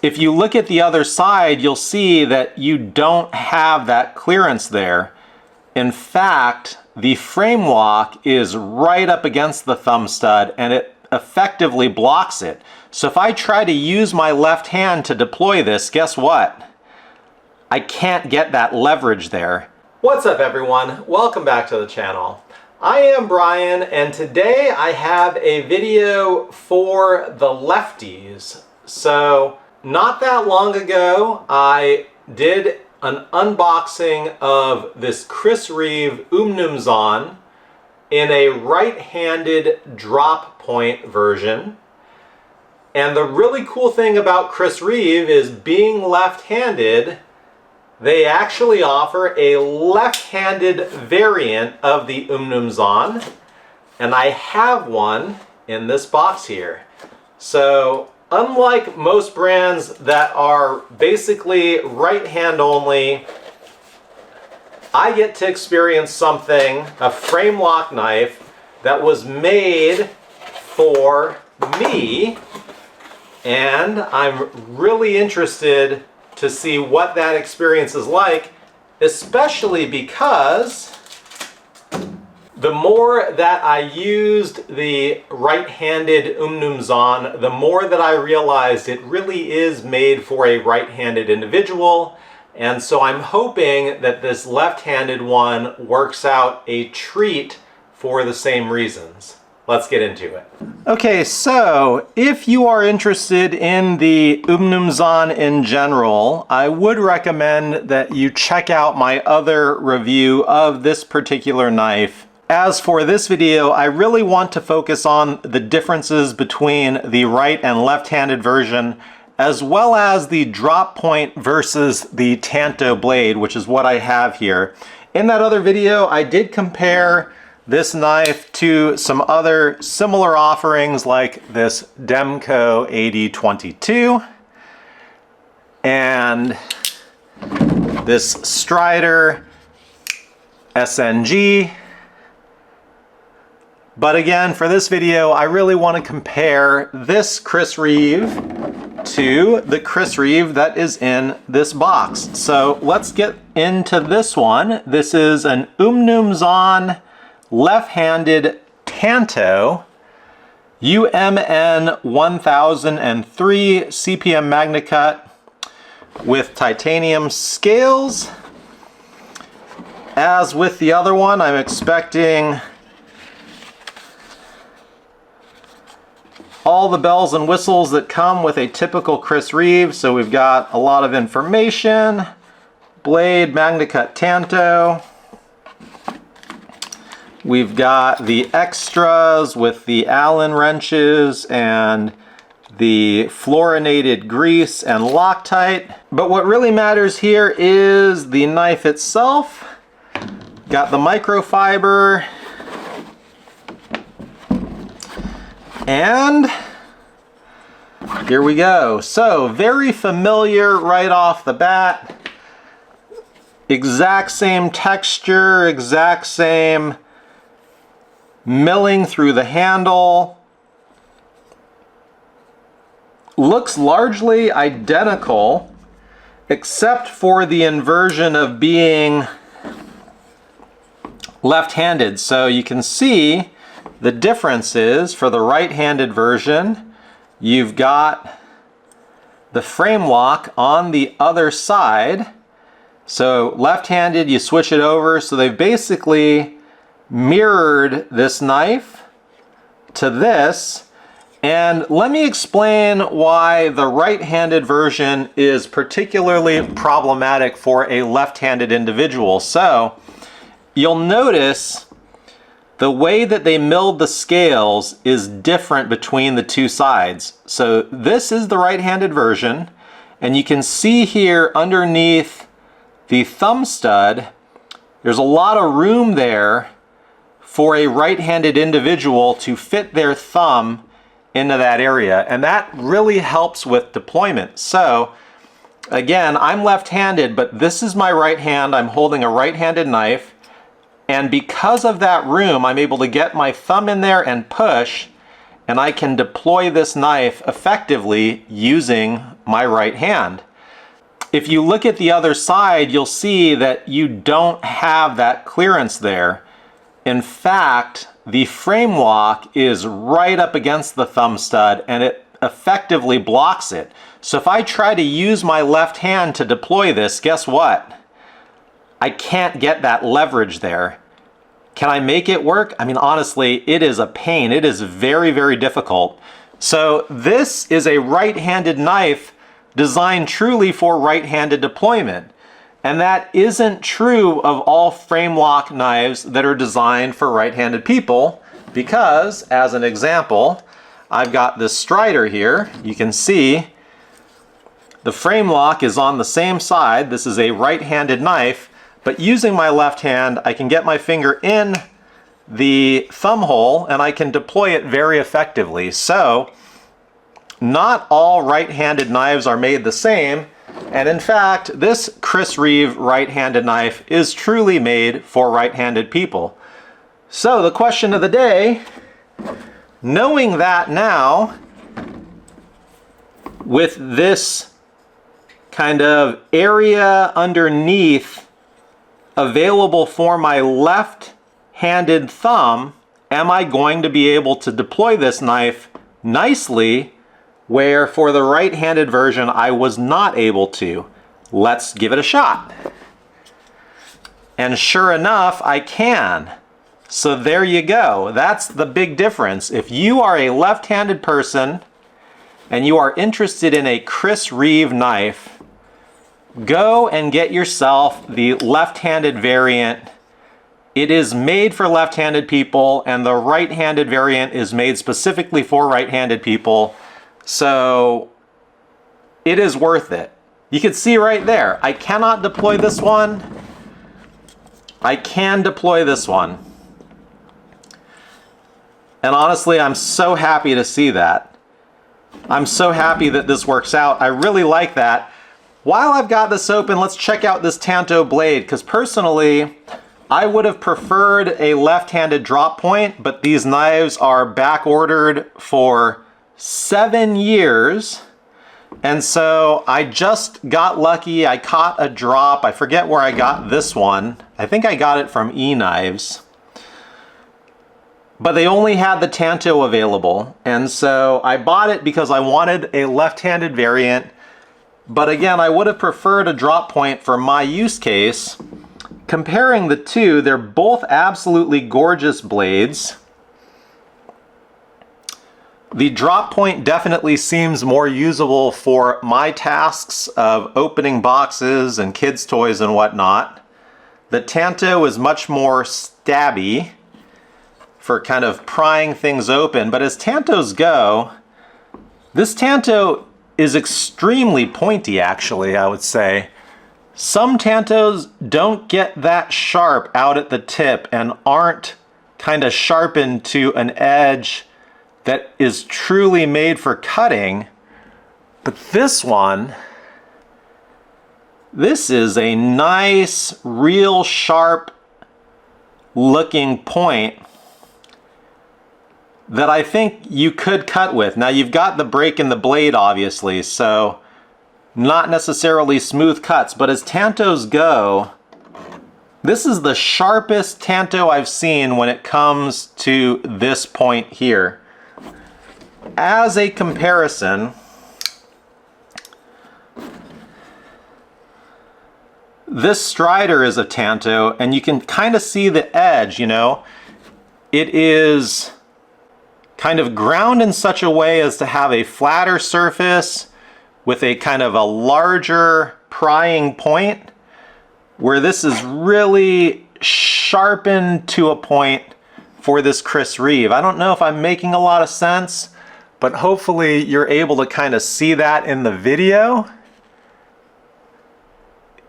if you look at the other side, you'll see that you don't have that clearance there. In fact, the frame lock is right up against the thumb stud and it effectively blocks it. So if I try to use my left hand to deploy this, guess what? I can't get that leverage there. What's up everyone? Welcome back to the channel. I am Brian and today I have a video for the lefties. So not that long ago I did an unboxing of this Chris Reeve Umnumzaan in a right-handed drop point version. And the really cool thing about Chris Reeve is being left-handed, they actually offer a left-handed variant of the Umnumzaan, and I have one in this box here. So unlike most brands that are basically right hand only, I get to experience something, a frame lock knife that was made for me, and I'm really interested to see what that experience is like, especially because the more that I used the right-handed Umnumzaan, the more that I realized it really is made for a right-handed individual. And so I'm hoping that this left-handed one works out a treat for the same reasons. Let's get into it. Okay, so if you are interested in the Umnumzaan in general, I would recommend that you check out my other review of this particular knife. As for this video, I really want to focus on the differences between the right and left-handed version, as well as the drop point versus the Tanto blade, which is what I have here. In that other video, I did compare this knife to some other similar offerings like this Demco 8022 and this Strider SNG. But again, for this video, I really want to compare this Chris Reeve to the Chris Reeve that is in this box. So let's get into this one. This is an Umnumzaan Left-Handed Tanto UMN 1003 CPM MagnaCut with titanium scales. As with the other one, I'm expecting all the bells and whistles that come with a typical Chris Reeve. So we've got a lot of information. Blade, MagnaCut Tanto. We've got the extras with the Allen wrenches and the fluorinated grease and Loctite. But what really matters here is the knife itself. Got the microfiber. And here we go. So very familiar right off the bat. Exact same texture, exact same milling through the handle. Looks largely identical, except for the inversion of being left-handed. So you can see the difference is for the right-handed version, you've got the frame lock on the other side. So left-handed, you switch it over. So they've basically mirrored this knife to this. And let me explain why the right-handed version is particularly problematic for a left-handed individual. So you'll notice the way that they milled the scales is different between the two sides. So this is the right-handed version, and you can see here underneath the thumb stud, there's a lot of room there for a right-handed individual to fit their thumb into that area, and that really helps with deployment. So again, I'm left-handed, but this is my right hand. I'm holding a right-handed knife, and because of that room, I'm able to get my thumb in there and push, and I can deploy this knife effectively using my right hand. If you look at the other side, you'll see that you don't have that clearance there. In fact, the frame lock is right up against the thumb stud and it effectively blocks it. So if I try to use my left hand to deploy this, guess what? I can't get that leverage there. Can I make it work? I mean, honestly, it is a pain. It is very, very difficult. So this is a right-handed knife designed truly for right-handed deployment. And that isn't true of all frame lock knives that are designed for right-handed people, because, as an example, I've got this Strider here. You can see the frame lock is on the same side. This is a right-handed knife, but using my left hand, I can get my finger in the thumb hole and I can deploy it very effectively. So, not all right-handed knives are made the same, and in fact, this Chris Reeve right-handed knife is truly made for right-handed people. So the question of the day, knowing that now, with this kind of area underneath available for my left-handed thumb, am I going to be able to deploy this knife nicely, where for the right-handed version I was not able to? Let's give it a shot. And sure enough, I can. So there you go. That's the big difference. If you are a left-handed person and you are interested in a Chris Reeve knife, go and get yourself the left-handed variant. It is made for left-handed people, and the right-handed variant is made specifically for right-handed people. So it is worth it. You can see right there, I cannot deploy this one. I can deploy this one. And honestly, I'm so happy to see that. I'm so happy that this works out. I really like that. While I've got this open, let's check out this Tanto blade, because personally, I would have preferred a left-handed drop point, but these knives are back ordered for 7 years, and so I just got lucky. I caught a drop. I forget where I got this one. I think I got it from eKnives, but they only had the Tanto available, and so I bought it because I wanted a left-handed variant. But again, I would have preferred a drop point for my use case. Comparing the two, they're both absolutely gorgeous blades. The drop point definitely seems more usable for my tasks of opening boxes and kids' toys and whatnot. The Tanto is much more stabby for kind of prying things open, but as Tantos go, this Tanto is extremely pointy, actually, I would say. Some Tantos don't get that sharp out at the tip and aren't kind of sharpened to an edge that is truly made for cutting, but this one, this is a nice, real sharp looking point that I think you could cut with. Now you've got the break in the blade, obviously, so not necessarily smooth cuts, but as Tantos go, this is the sharpest Tanto I've seen when it comes to this point here. As a comparison, this Strider is a Tanto, and you can kind of see the edge, you know. It is kind of ground in such a way as to have a flatter surface with a kind of a larger prying point, where this is really sharpened to a point for this Chris Reeve. I don't know if I'm making a lot of sense, but hopefully you're able to kind of see that in the video,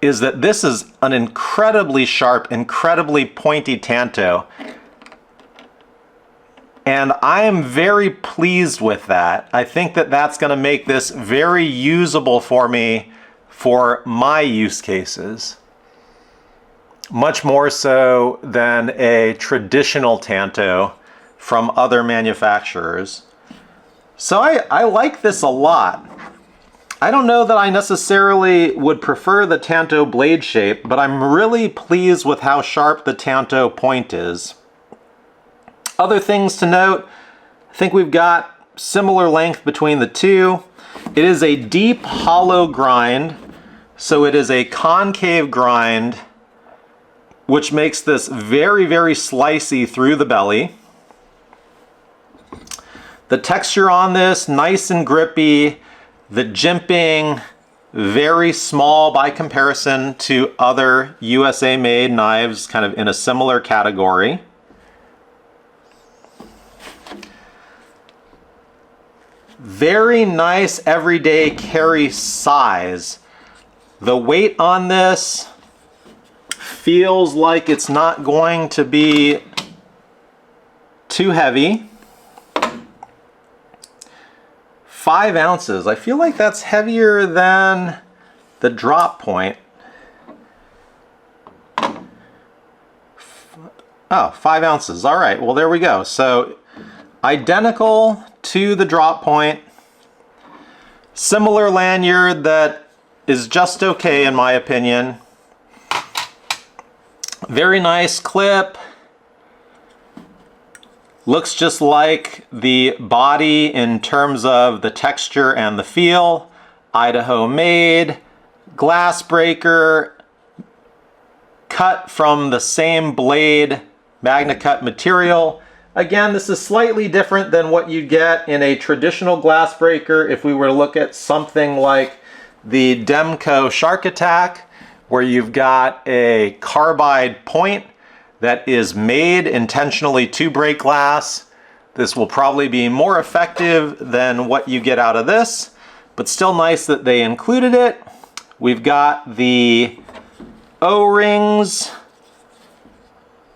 is that this is an incredibly sharp, incredibly pointy Tanto. And I am very pleased with that. I think that that's going to make this very usable for me for my use cases. Much more so than a traditional Tanto from other manufacturers. So I like this a lot. I don't know that I necessarily would prefer the Tanto blade shape, but I'm really pleased with how sharp the Tanto point is. Other things to note, I think we've got similar length between the two. It is a deep hollow grind, so it is a concave grind, which makes this very, very slicey through the belly. The texture on this, nice and grippy. The jimping, very small by comparison to other USA made knives, kind of in a similar category. Very nice everyday carry size. The weight on this feels like it's not going to be too heavy. 5 ounces. I feel like that's heavier than the drop point. Oh, 5 ounces. All right, well, there we go. So identical to the drop point. Similar lanyard that is just okay in my opinion. Very nice clip. Looks just like the body in terms of the texture and the feel. Idaho made, glass breaker, cut from the same blade, MagnaCut material. Again, this is slightly different than what you'd get in a traditional glass breaker if we were to look at something like the Demco Shark Attack, where you've got a carbide point that is made intentionally to break glass. This will probably be more effective than what you get out of this, but still nice that they included it. We've got the O-rings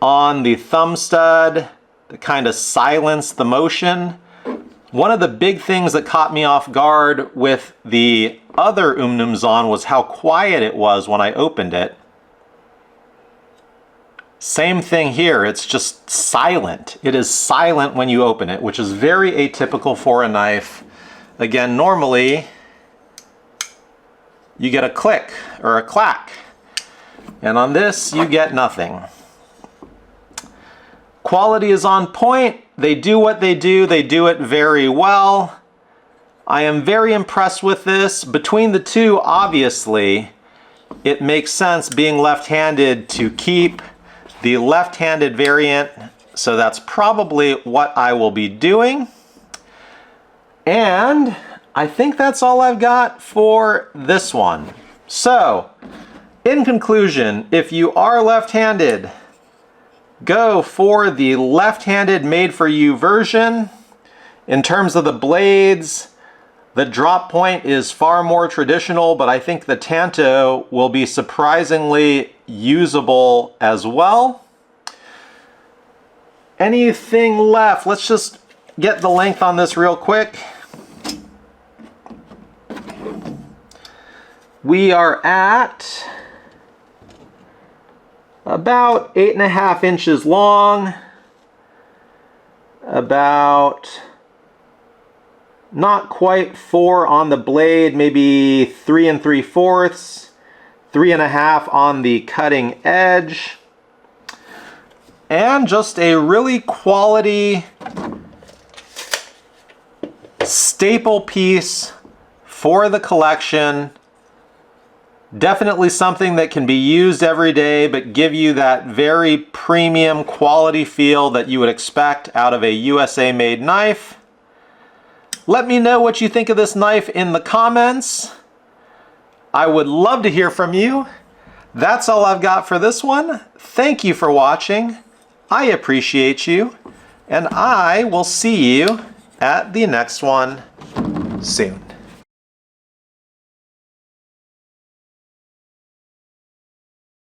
on the thumb stud to kind of silence the motion. One of the big things that caught me off guard with the other Umnumzaan was how quiet it was when I opened it. Same thing here, it's just silent. It is silent when you open it, which is very atypical for a knife. Again, normally you get a click or a clack, and on this you get nothing. Quality is on point. They do what they do it very well. I am very impressed with this. Between the two, obviously, it makes sense, being left-handed, to keep the left-handed variant, so that's probably what I will be doing. And I think that's all I've got for this one. So, in conclusion, if you are left-handed, go for the left-handed made-for-you version. In terms of the blades, the drop point is far more traditional, but I think the Tanto will be surprisingly usable as well. Anything left? Let's just get the length on this real quick. We are at about 8.5 inches long, about not quite 4 on the blade, maybe 3 3/4, 3.5 on the cutting edge, and just a really quality staple piece for the collection. Definitely something that can be used every day, but give you that very premium quality feel that you would expect out of a USA made knife. Let me know what you think of this knife in the comments. I would love to hear from you. That's all I've got for this one. Thank you for watching. I appreciate you, and I will see you at the next one soon.